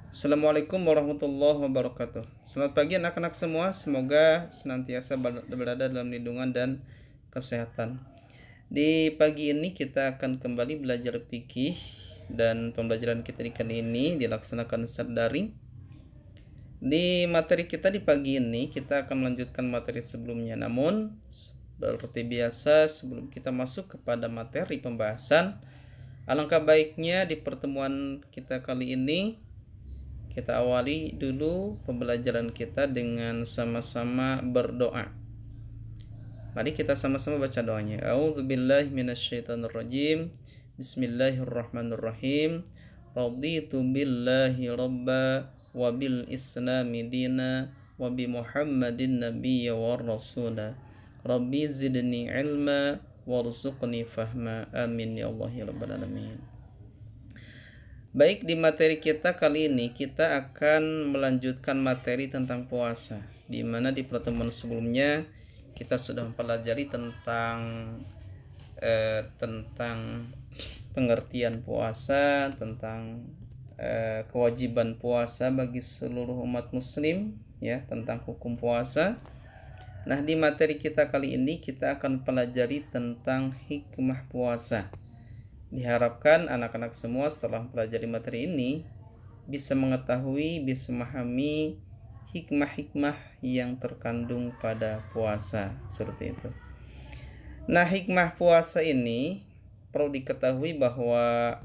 Assalamualaikum warahmatullahi wabarakatuh. Selamat pagi anak-anak semua. Semoga senantiasa berada dalam lindungan dan kesehatan. Di pagi ini kita akan kembali belajar fikih dan pembelajaran kita di kali ini dilaksanakan secara daring. Di materi kita di pagi ini kita akan melanjutkan materi sebelumnya. Namun seperti biasa sebelum kita masuk kepada materi pembahasan, alangkah baiknya di pertemuan kita kali ini kita awali dulu pembelajaran kita dengan sama-sama berdoa. Mari kita sama-sama baca doanya. A'udzubillahi minasyaitonirrajim. Bismillahirrahmanirrahim. Raditu billahi rabba wa bil islami dina wa bi Muhammadin nabiyya wa rasula. Rabbi zidni ilma warzuqni fahma. Amin ya Allah ya rabbal alamin. Baik, di materi kita kali ini kita akan melanjutkan materi tentang puasa, di mana di pertemuan sebelumnya kita sudah mempelajari tentang pengertian puasa, tentang kewajiban puasa bagi seluruh umat muslim, ya, tentang hukum puasa. Nah, di materi kita kali ini kita akan pelajari tentang hikmah puasa. Diharapkan anak-anak semua setelah mempelajari materi ini bisa mengetahui, bisa memahami hikmah-hikmah yang terkandung pada puasa, seperti itu. Nah, hikmah puasa ini perlu diketahui bahwa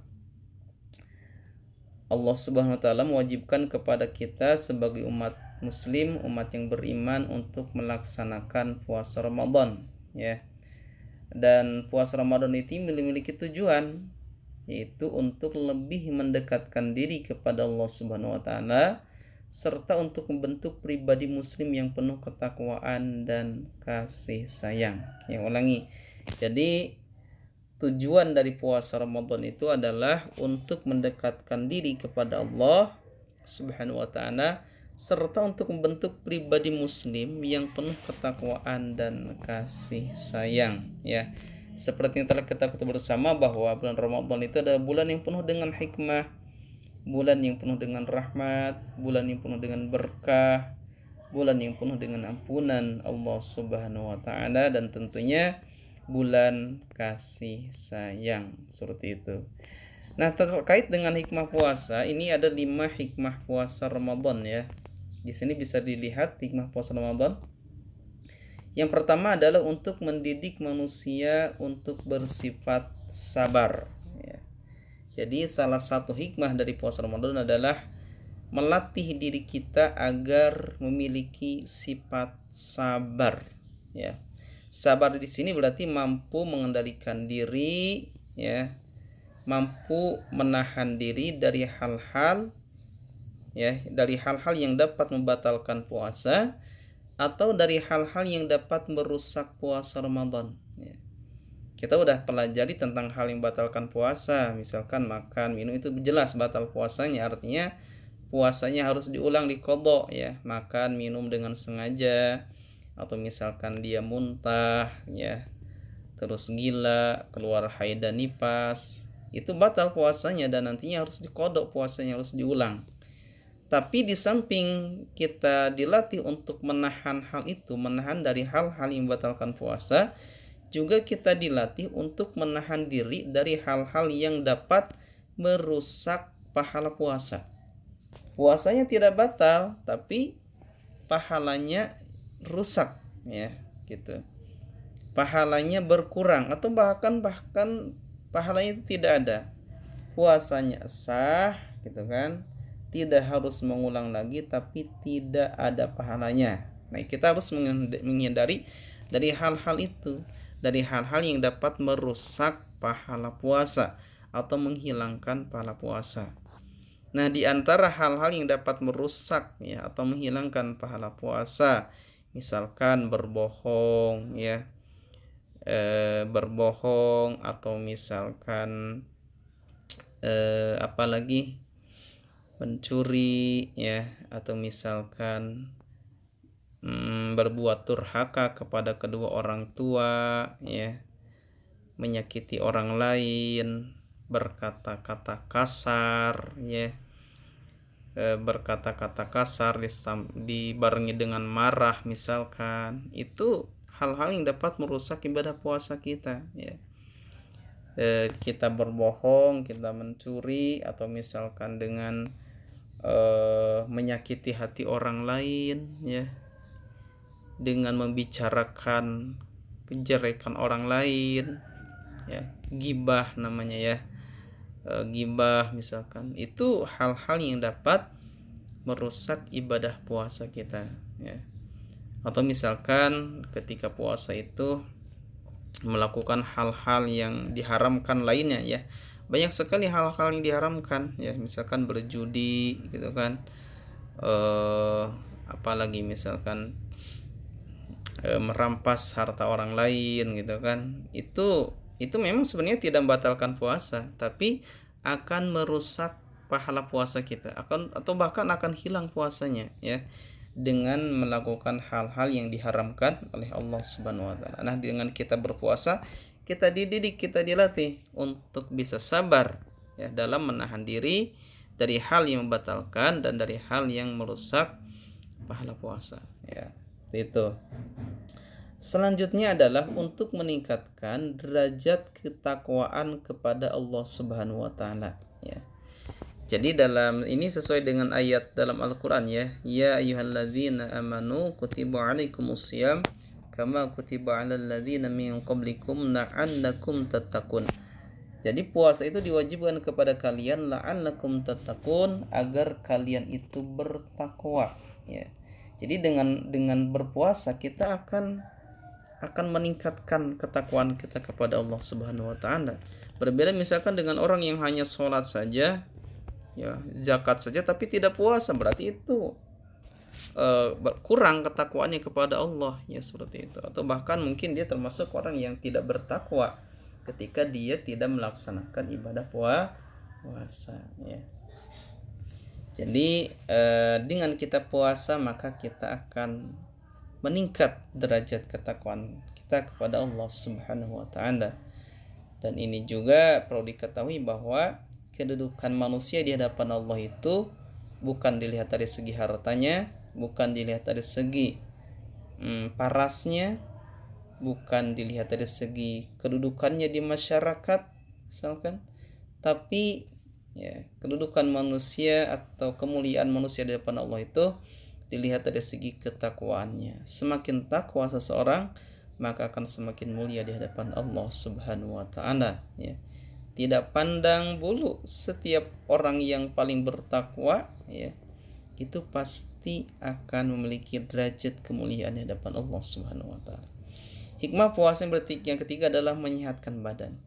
Allah Subhanahu wa taala mewajibkan kepada kita sebagai umat muslim, umat yang beriman untuk melaksanakan puasa Ramadan, ya. Dan puasa Ramadan itu memiliki tujuan, yaitu untuk lebih mendekatkan diri kepada Allah Subhanahu wa taala serta untuk membentuk pribadi muslim yang penuh ketakwaan dan kasih sayang. Ya, ulangi. Jadi tujuan dari puasa Ramadan itu adalah untuk mendekatkan diri kepada Allah Subhanahu wa taala serta untuk membentuk pribadi muslim yang penuh ketakwaan dan kasih sayang, ya. Seperti yang telah kita ketahui bersama bahwa bulan Ramadan itu adalah bulan yang penuh dengan hikmah, bulan yang penuh dengan rahmat, bulan yang penuh dengan berkah, bulan yang penuh dengan ampunan Allah Subhanahu wa taala, dan tentunya bulan kasih sayang, seperti itu. Nah, terkait dengan hikmah puasa, ini ada 5 hikmah puasa Ramadan, ya. Di sini bisa dilihat hikmah puasa Ramadan. Yang pertama adalah untuk mendidik manusia untuk bersifat sabar, ya. Jadi salah satu hikmah dari puasa Ramadan adalah melatih diri kita agar memiliki sifat sabar, ya. Sabar di sini berarti mampu mengendalikan diri, ya, mampu menahan diri dari hal-hal, ya, dari hal-hal yang dapat membatalkan puasa atau dari hal-hal yang dapat merusak puasa Ramadan, ya. Kita udah pelajari tentang hal yang batalkan puasa, misalkan makan, minum, itu jelas batal puasanya, artinya puasanya harus diulang, diqadha, ya. Makan, minum dengan sengaja, atau misalkan dia muntah, ya, terus gila, keluar haid dan nifas, itu batal puasanya dan nantinya harus diqadha puasanya, harus diulang. Tapi di samping kita dilatih untuk menahan hal itu, menahan dari hal-hal yang membatalkan puasa, juga kita dilatih untuk menahan diri dari hal-hal yang dapat merusak pahala puasa. Puasanya tidak batal, tapi pahalanya rusak, ya, gitu. Pahalanya berkurang atau bahkan pahalanya itu tidak ada. Puasanya sah, gitu kan, tidak harus mengulang lagi, tapi tidak ada pahalanya. Nah, kita harus menghindari dari hal-hal itu, dari hal-hal yang dapat merusak pahala puasa atau menghilangkan pahala puasa. Nah, di antara hal-hal yang dapat merusak, ya, atau menghilangkan pahala puasa, misalkan berbohong, ya, berbohong, atau misalkan apalagi mencuri, ya, atau misalkan berbuat durhaka kepada kedua orang tua, ya, menyakiti orang lain, berkata-kata kasar, ya, berkata-kata kasar dibarengi dengan marah misalkan, itu hal-hal yang dapat merusak ibadah puasa kita, ya. Kita berbohong, kita mencuri, atau misalkan dengan menyakiti hati orang lain, ya, dengan membicarakan kejelekan orang lain, ya, gibah namanya, ya. Gibah misalkan, itu hal-hal yang dapat merusak ibadah puasa kita, ya. Atau misalkan ketika puasa itu melakukan hal-hal yang diharamkan lainnya, ya. Banyak sekali hal-hal yang diharamkan, ya, misalkan berjudi gitu kan, apalagi misalkan merampas harta orang lain gitu kan. Itu memang sebenarnya tidak membatalkan puasa, tapi akan merusak pahala puasa kita, atau bahkan akan hilang puasanya, ya, dengan melakukan hal-hal yang diharamkan oleh Allah Subhanahu wa taala. Nah, dengan kita berpuasa, kita dididik, kita dilatih untuk bisa sabar, ya, dalam menahan diri dari hal yang membatalkan dan dari hal yang merusak pahala puasa, ya. Itu. Selanjutnya adalah untuk meningkatkan derajat ketakwaan kepada Allah Subhanahu wa taala, ya. Jadi dalam ini sesuai dengan ayat dalam Al-Qur'an, ya. Ya ayyuhalladzina amanu kutiba alaikumusiyam kama kutiba alal ladzina min qablikum la'allakum tattaqun. Jadi puasa itu diwajibkan kepada kalian la'allakum tattaqun, agar kalian itu bertakwa, ya. Jadi dengan berpuasa kita akan meningkatkan ketakwaan kita kepada Allah Subhanahu wa taala. Berbeda misalkan dengan orang yang hanya sholat saja, ya, zakat saja tapi tidak puasa, berarti itu kurang ketakwaannya kepada Allah, ya, seperti itu. Atau bahkan mungkin dia termasuk orang yang tidak bertakwa ketika dia tidak melaksanakan ibadah puasa, ya. Jadi dengan kita puasa maka kita akan meningkat derajat ketakwaan kita kepada Allah Subhanahu wa taala. Dan ini juga perlu diketahui bahwa kedudukan manusia di hadapan Allah itu bukan dilihat dari segi hartanya, bukan dilihat dari segi parasnya, bukan dilihat dari segi kedudukannya di masyarakat misalkan, tapi, ya, kedudukan manusia atau kemuliaan manusia di hadapan Allah itu dilihat dari segi ketakwaannya. Semakin takwa seseorang, maka akan semakin mulia di hadapan Allah Subhanahu wa taala, ya. Tidak pandang bulu, setiap orang yang paling bertakwa, ya, itu pasti akan memiliki derajat kemuliaan di hadapan Allah Subhanahu wa taala. Hikmah puasa yang ketiga adalah menyehatkan badan.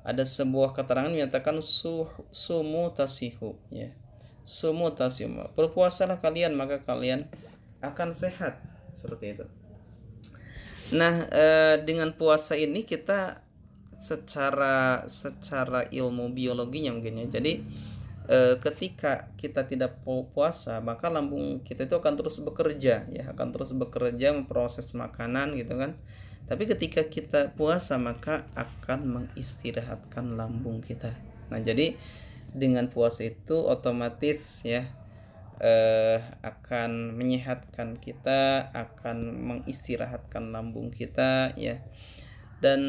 Ada sebuah keterangan menyatakan sumu tasihu, ya. Sumu tasihu. Berpuasalah kalian maka kalian akan sehat, seperti itu. Nah, dengan puasa ini kita secara ilmu biologinya mungkin, ya. Jadi ketika kita tidak puasa, maka lambung kita itu akan terus bekerja, ya, akan terus bekerja memproses makanan gitu kan. Tapi ketika kita puasa maka akan mengistirahatkan lambung kita. Nah, jadi dengan puasa itu otomatis, ya, akan menyehatkan kita, akan mengistirahatkan lambung kita, ya. Dan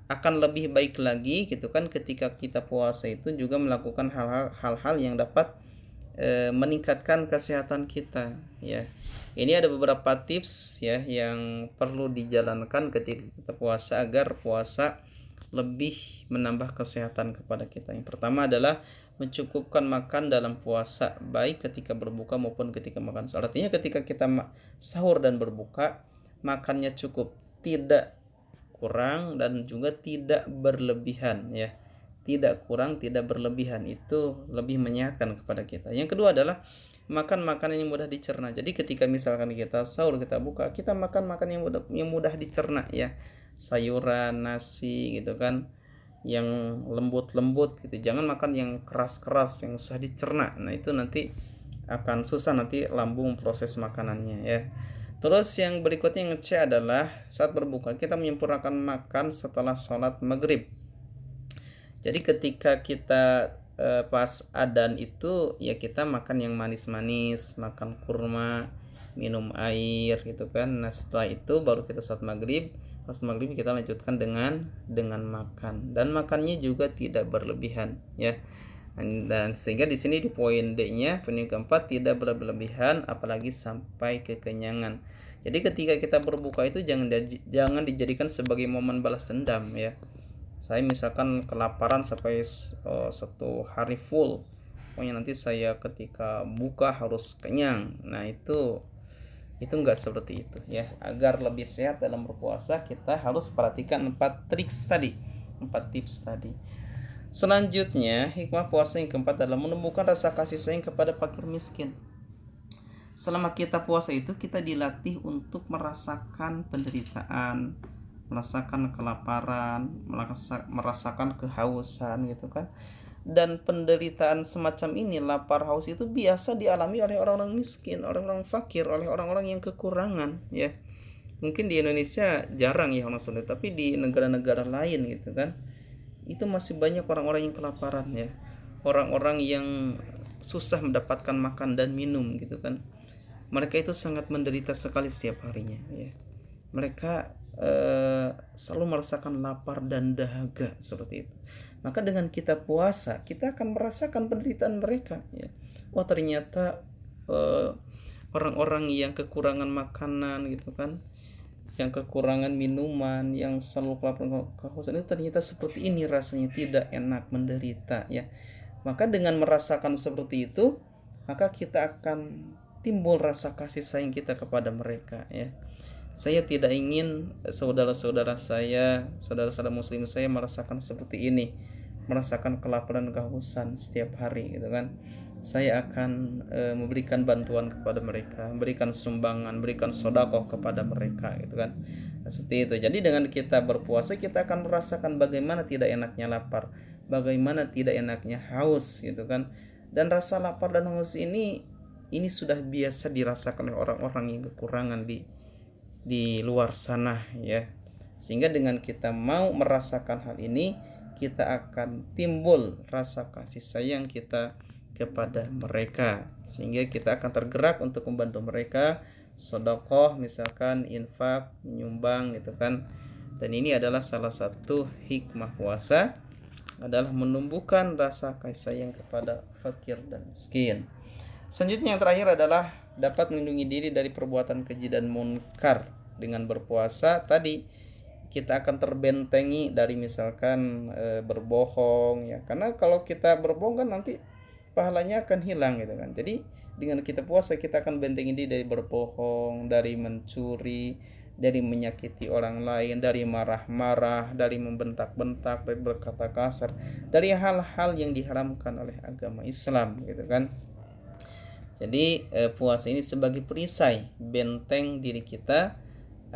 akan lebih baik lagi gitu kan ketika kita puasa itu juga melakukan hal-hal yang dapat meningkatkan kesehatan kita, ya. Ini ada beberapa tips, ya, yang perlu dijalankan ketika kita puasa agar puasa lebih menambah kesehatan kepada kita. Yang pertama adalah mencukupkan makan dalam puasa, baik ketika berbuka maupun ketika makan sahur. Artinya ketika kita sahur dan berbuka, makannya cukup, tidak kurang dan juga tidak berlebihan, ya. Tidak kurang, tidak berlebihan, itu lebih menyehatkan kepada kita. Yang kedua adalah makan makanan yang mudah dicerna. Jadi ketika misalkan kita sahur, kita buka, kita makan yang mudah dicerna, ya. Sayuran, nasi gitu kan, yang lembut-lembut gitu. Jangan makan yang keras-keras yang susah dicerna. Nah, itu nanti akan susah nanti lambung proses makanannya, ya. Terus yang berikutnya yang C adalah saat berbuka kita menyempurnakan makan setelah sholat maghrib. Jadi ketika kita pas adzan itu ya kita makan yang manis-manis, makan kurma, minum air gitu kan. Nah setelah itu baru kita sholat maghrib. Sholat maghrib kita lanjutkan dengan makan, dan makannya juga tidak berlebihan ya. Dan sehingga di sini di poin D-nya, poin yang keempat, tidak berlebihan apalagi sampai kekenyangan. Jadi ketika kita berbuka itu jangan dijadikan sebagai momen balas dendam ya. Saya misalkan kelaparan sampai 1 hari full, pokoknya nanti saya ketika buka harus kenyang. Nah itu enggak seperti itu ya. Agar lebih sehat dalam berpuasa, kita harus perhatikan 4 tips tadi. Selanjutnya, hikmah puasa yang keempat adalah menumbuhkan rasa kasih sayang kepada fakir miskin. Selama kita puasa itu kita dilatih untuk merasakan penderitaan, merasakan kelaparan, merasakan kehausan gitu kan. Dan penderitaan semacam ini, lapar, haus, itu biasa dialami oleh orang-orang miskin, orang-orang fakir, oleh orang-orang yang kekurangan ya. Mungkin di Indonesia jarang ya orang sulit, tapi di negara-negara lain gitu kan, itu masih banyak orang-orang yang kelaparan ya, orang-orang yang susah mendapatkan makan dan minum gitu kan. Mereka itu sangat menderita sekali setiap harinya ya. Mereka selalu merasakan lapar dan dahaga seperti itu. Maka dengan kita puasa, kita akan merasakan penderitaan mereka ya. Wah ternyata orang-orang yang kekurangan makanan gitu kan, yang kekurangan minuman, yang selalu kelaparan kehausan, itu ternyata seperti ini rasanya, tidak enak, menderita ya. Maka dengan merasakan seperti itu, maka kita akan timbul rasa kasih sayang kita kepada mereka ya. Saya tidak ingin saudara-saudara saya, saudara-saudara muslim saya merasakan seperti ini, merasakan kelaparan kehausan setiap hari gitu kan. Saya akan memberikan bantuan kepada mereka, memberikan sumbangan, memberikan sedekah kepada mereka gitu kan. Nah, seperti itu. Jadi dengan kita berpuasa, kita akan merasakan bagaimana tidak enaknya lapar, bagaimana tidak enaknya haus gitu kan. Dan rasa lapar dan haus ini sudah biasa dirasakan oleh orang-orang yang kekurangan di luar sana ya. Sehingga dengan kita mau merasakan hal ini, kita akan timbul rasa kasih sayang kita kepada mereka, sehingga kita akan tergerak untuk membantu mereka, sedekah misalkan, infak, menyumbang gitu kan. Dan ini adalah salah satu hikmah puasa, adalah menumbuhkan rasa kasih sayang kepada fakir dan miskin. Selanjutnya yang terakhir adalah dapat melindungi diri dari perbuatan keji dan munkar. Dengan berpuasa tadi kita akan terbentengi dari misalkan berbohong ya, karena kalau kita berbohong kan nanti pahalanya akan hilang gitu kan. Jadi dengan kita puasa, kita akan bentengi diri dari berbohong, dari mencuri, dari menyakiti orang lain, dari marah-marah, dari membentak-bentak, dari berkata kasar, dari hal-hal yang diharamkan oleh agama Islam gitu kan. Jadi puasa ini sebagai perisai, benteng diri kita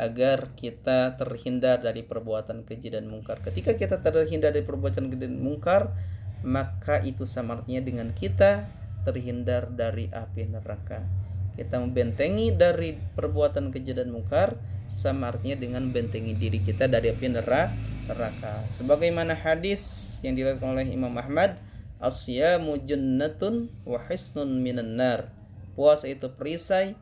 agar kita terhindar dari perbuatan keji dan mungkar. Ketika kita terhindar dari perbuatan keji dan mungkar, maka itu sama artinya dengan kita terhindar dari api neraka. Kita membentengi dari perbuatan keji dan mungkar sama artinya dengan bentengi diri kita dari api neraka. Sebagaimana hadis yang diriwayatkan oleh Imam Ahmad, asyamu junnatun wa hisnun minan nar. Puasa itu perisai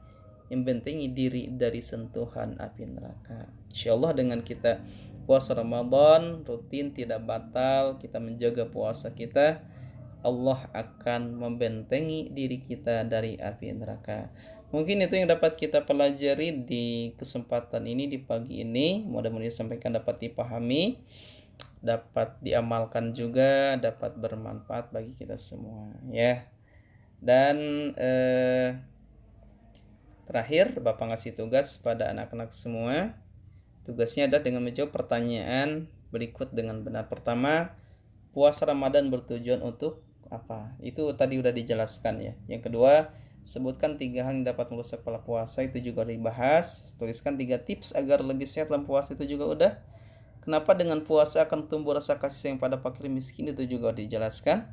membentengi diri dari sentuhan api neraka. Insyaallah dengan kita puasa Ramadan rutin, tidak batal, kita menjaga puasa kita, Allah akan membentengi diri kita dari api neraka. Mungkin itu yang dapat kita pelajari di kesempatan ini, di pagi ini. Mudah-mudahan disampaikan dapat dipahami, dapat diamalkan juga, dapat bermanfaat bagi kita semua ya. Dan terakhir, Bapak ngasih tugas pada anak-anak semua. Tugasnya adalah dengan menjawab pertanyaan berikut dengan benar. Pertama, puasa Ramadan bertujuan untuk apa? Itu tadi udah dijelaskan ya. Yang kedua, sebutkan 3 hal yang dapat merusak pola puasa, itu juga dibahas. Tuliskan 3 tips agar lebih sehat dalam puasa, itu juga udah. Kenapa dengan puasa akan tumbuh rasa kasih sayang pada fakir miskin, itu juga dijelaskan.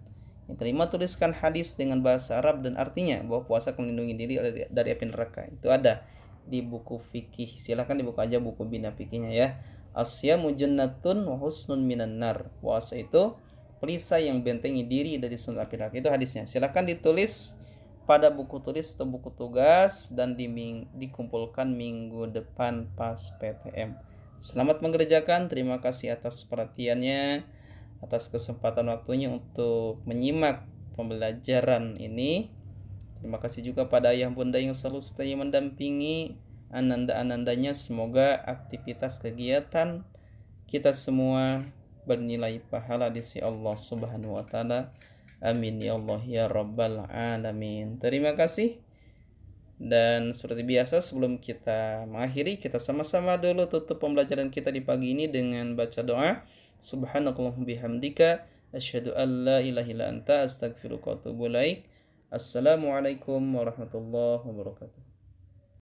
Yang kelima, tuliskan hadis dengan bahasa Arab dan artinya bahwa puasa akan melindungi diri dari api neraka. Itu ada di buku fikih. Silakan dibuka aja buku bina fikihnya ya. Asyamu jannatun wa husnun minan nar. Puasa itu perisai yang bentengi diri dari sunat api neraka. Itu hadisnya. Silakan ditulis pada buku tulis atau buku tugas dan dikumpulkan minggu depan pas PTM. Selamat mengerjakan. Terima kasih atas perhatiannya, atas kesempatan waktunya untuk menyimak pembelajaran ini. Terima kasih juga pada ayah bunda yang selalu setia mendampingi ananda-anandanya. Semoga aktivitas kegiatan kita semua bernilai pahala di sisi Allah Subhanahu wa taala. Amin ya Allah ya rabbal alamin. Terima kasih. Dan seperti biasa sebelum kita mengakhiri, kita sama-sama dulu tutup pembelajaran kita di pagi ini dengan baca doa. Subhanakallahumma bihamdika asyhadu an la ilaha illa anta astaghfiruka wa atubu ilaik. Assalamualaikum warahmatullahi wabarakatuh.